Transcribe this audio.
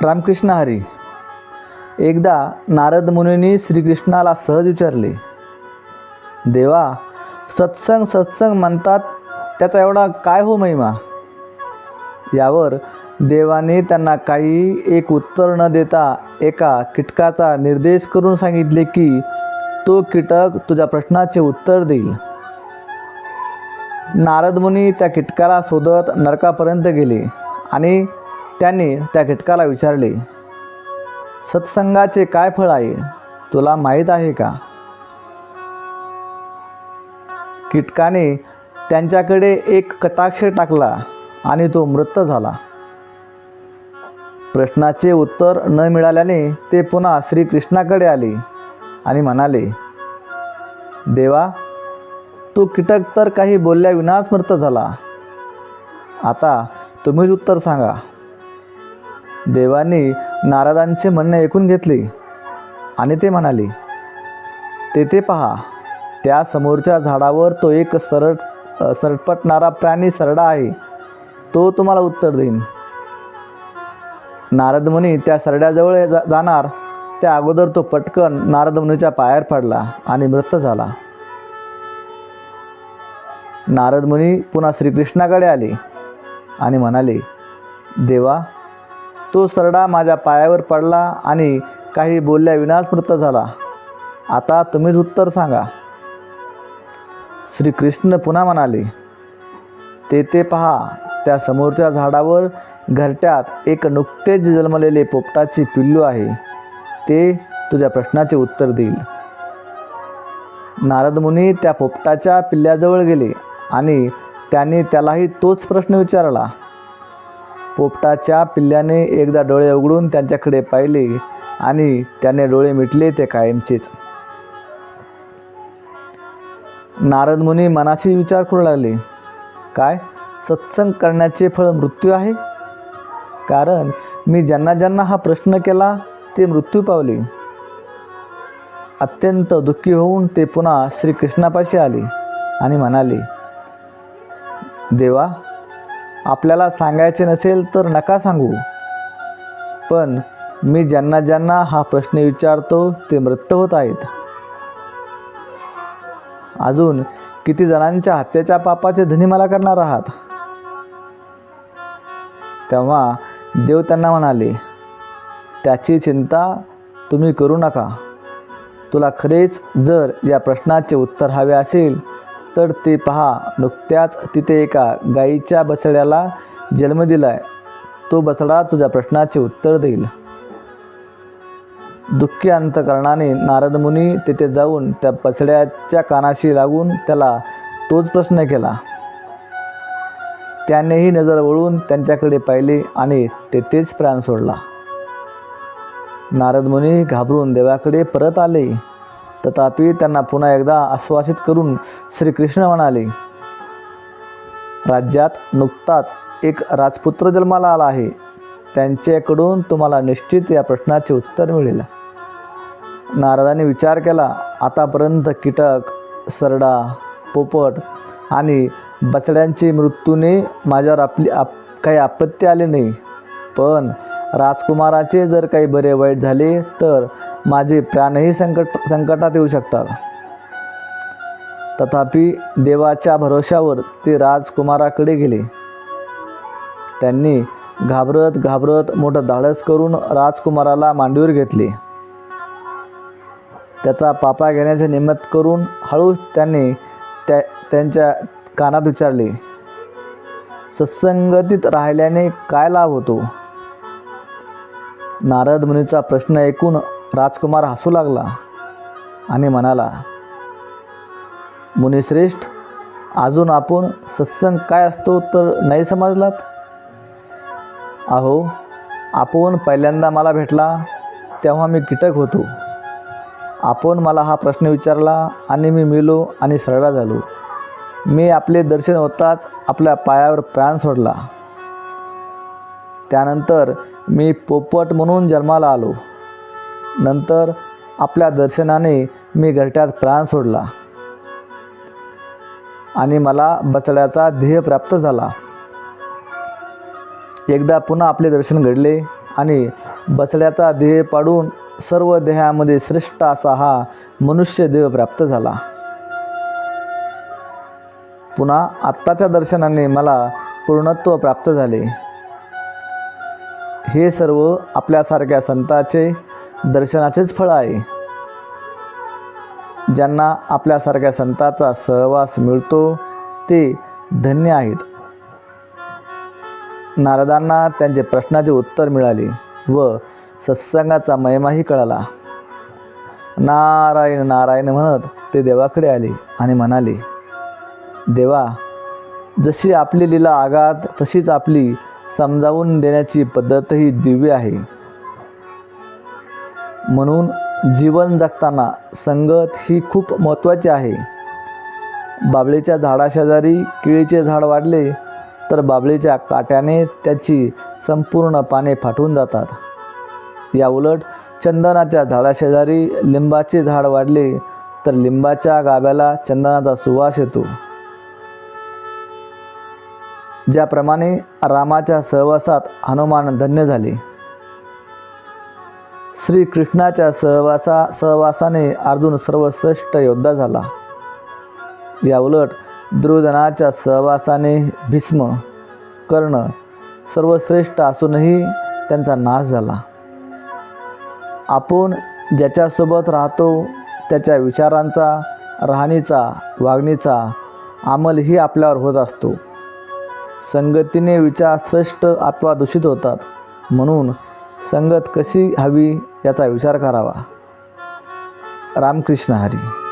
रामकृष्ण हरी. एकदा नारद मुनींनी श्रीकृष्णाला सहज विचारले, देवा, सत्संग सत्संग म्हणतात, त्याचा एवढा काय हो महिमा? यावर देवाने त्यांना काही एक उत्तर न देता एका कीटकाचा निर्देश करून सांगितले की तो कीटक तुझ्या प्रश्नाचे उत्तर देईल. नारद मुनी त्या कीटकाला शोधत नरकापर्यंत गेले आणि त्यांनी त्या कीटकाला विचारले, सत्संगाचे काय फळ आहे, तुला माहीत आहे का? कीटकाने त्यांच्याकडे एक कटाक्ष टाकला आणि तो मृत झाला. प्रश्नाचे उत्तर न मिळाल्याने ते पुन्हा श्रीकृष्णाकडे आले आणि म्हणाले, देवा, तो कीटक तर काही बोलल्याविनाच मृत झाला. आता तुम्हीच उत्तर सांगा. देवांनी नारदांचे म्हणणे ऐकून घेतले आणि ते म्हणाले, तेथे पहा, त्या समोरच्या झाडावर तो एक सरपटणारा प्राणी सरडा आहे. तो तुम्हाला उत्तर देईन. नारद मुनी त्या सरड्याजवळ जाणार त्या अगोदर तो पटकन नारद मुनीच्या पायावर पडला आणि मृत झाला. नारद मुनी पुन्हा श्रीकृष्णाकडे आले आणि म्हणाले, देवा, तो सरडा माझ्या पायावर पडला आणि काही बोलल्याविनाच मृत झाला. आता तुम्हीच उत्तर सांगा. श्रीकृष्ण पुन्हा म्हणाले, तेथे पहा, त्या समोरच्या झाडावर घरट्यात एक नुकतेच जन्मलेले पोपटाचे पिल्लू आहे. ते तुझ्या प्रश्नाचे उत्तर देईल. नारद मुनी त्या पोपटाच्या पिल्ल्याजवळ गेले आणि त्यांनी त्यालाही तोच प्रश्न विचारला. पोपटाच्या पिल्ल्याने एकदा डोळे उघडून त्यांच्याकडे पाहिले आणि त्याने डोळे मिटले ते कायमचेच. नारद मुनी मनाशी विचार करू लागले, काय सत्संग करण्याचे फळ मृत्यू आहे? कारण मी ज्यांना ज्यांना हा प्रश्न केला ते मृत्यू पावले. अत्यंत दुःखी होऊन ते पुन्हा श्रीकृष्णापाशी आले आणि म्हणाले, देवा, आपल्याला सांगायचे नसेल तर नका सांगू, पण मी ज्यांना ज्यांना हा प्रश्न विचारतो ते मृत होत आहेत. अजून किती जणांच्या हत्येच्या पापाचे धनी मला करणार आहात? तेव्हा देव त्यांना म्हणाले, त्याची चिंता तुम्ही करू नका. तुला खरेच जर या प्रश्नाचे उत्तर हवे असेल तर ते पहा, नुकत्याच तिथे एका गायीच्या बछड्याला जन्म दिलाय. तो बछडा तुझ्या प्रश्नाचे उत्तर देईल. दुःखी अंतकरणाने नारद मुनी तेथे जाऊन त्या बछड्याच्या कानाशी लागून त्याला तोच प्रश्न केला. त्यानेही नजर वळून त्यांच्याकडे पाहिले आणि तेथेच प्राण सोडला. नारद मुनी घाबरून देवाकडे परत आले. तथापि त्यांना पुन्हा एकदा आश्वासित करून श्रीकृष्ण म्हणाले, राज्यात नुकताच एक राजपुत्र जन्माला आला आहे. त्यांच्याकडून तुम्हाला निश्चित या प्रश्नाचे उत्तर मिळेल. नारदाने विचार केला, आतापर्यंत कीटक, सरडा, पोपट आणि बछड्यांची मृत्यूने माझ्यावर काही आपत्ती आले नाही, पण राजकुमाराचे जर काही बरे वाईट झाले तर माझे प्राणही संकटात येऊ शकतात. तथापि देवाच्या भरोशावर ते राजकुमाराकडे गेले. त्यांनी घाबरत घाबरत मोठं धाडस करून राजकुमाराला मांडीवर घेतले. त्याचा पापा घेण्याचे निमित्त करून हळूच त्यांनी त्यांच्या कानात विचारले, सत्संगतीत राहिल्याने काय लाभ होतो? नारद मुनीचा प्रश्न ऐकून राजकुमार हसू लागला आणि म्हणाला, मुनिश्रेष्ठ, अजून आपण सत्संग काय असतो तर नाही समजलात? अहो, आपण पहिल्यांदा मला भेटला तेव्हा मी कीटक होतो. आपण मला हा प्रश्न विचारला आणि मी मेलो आणि सरडा झालो. मी आपले दर्शन होताच आपल्या पायावर प्राण सोडला. त्यानंतर मी पोपट म्हणून जन्माला आलो. नंतर आपल्या दर्शनाने मी घरट्यात प्राण सोडला आणि मला बछड्याचा ध्येय प्राप्त झाला. एकदा पुन्हा आपले दर्शन घडले आणि बछड्याचा देह पाडून सर्व देहामध्ये श्रेष्ठ असा हा मनुष्य देह प्राप्त झाला. पुन्हा आत्ताच्या दर्शनाने मला पूर्णत्व प्राप्त झाले. हे सर्व आपल्यासारख्या संताचे दर्शनाचेच फळ आहे. ज्यांना आपल्यासारख्या संताचा सहवास मिळतो ते धन्य आहेत. नारदांना त्यांचे प्रश्नाचे उत्तर मिळाले व सत्संगाचा महिमाही कळाला. नारायण नारायण म्हणत ते देवाकडे आले आणि म्हणाले, देवा, जशी आपली लीला आगाध तशीच आपली समजावून देण्याची पद्धतही दिव्य आहे. म्हणून जीवन जगताना संगत ही खूप महत्त्वाची आहे. बाभळीच्या झाडाशेजारी केळीचे झाड वाढले तर बाभळीच्या काट्याने त्याची संपूर्ण पाने फाटून जातात. या उलट चंदनाच्या झाडाशेजारी लिंबाचे झाड वाढले तर लिंबाच्या गाभ्याला चंदनाचा सुवास येतो. ज्याप्रमाणे रामाच्या सहवासात हनुमान धन्य झाले, श्रीकृष्णाच्या सहवासाने अर्जुन सर्वश्रेष्ठ योद्धा झाला. या उलट दुर्योधनाच्या सहवासाने भीष्म, कर्ण सर्वश्रेष्ठ असूनही त्यांचा नाश झाला. आपण ज्याच्यासोबत राहतो त्याच्या विचारांचा, राहणीचा, वागणीचा अंमलही आपल्यावर होत असतो. संगतीने विचार श्रेष्ठ अथवा दूषित होतात. म्हणून संगत कशी हवी याचा विचार करावा. रामकृष्ण हरी.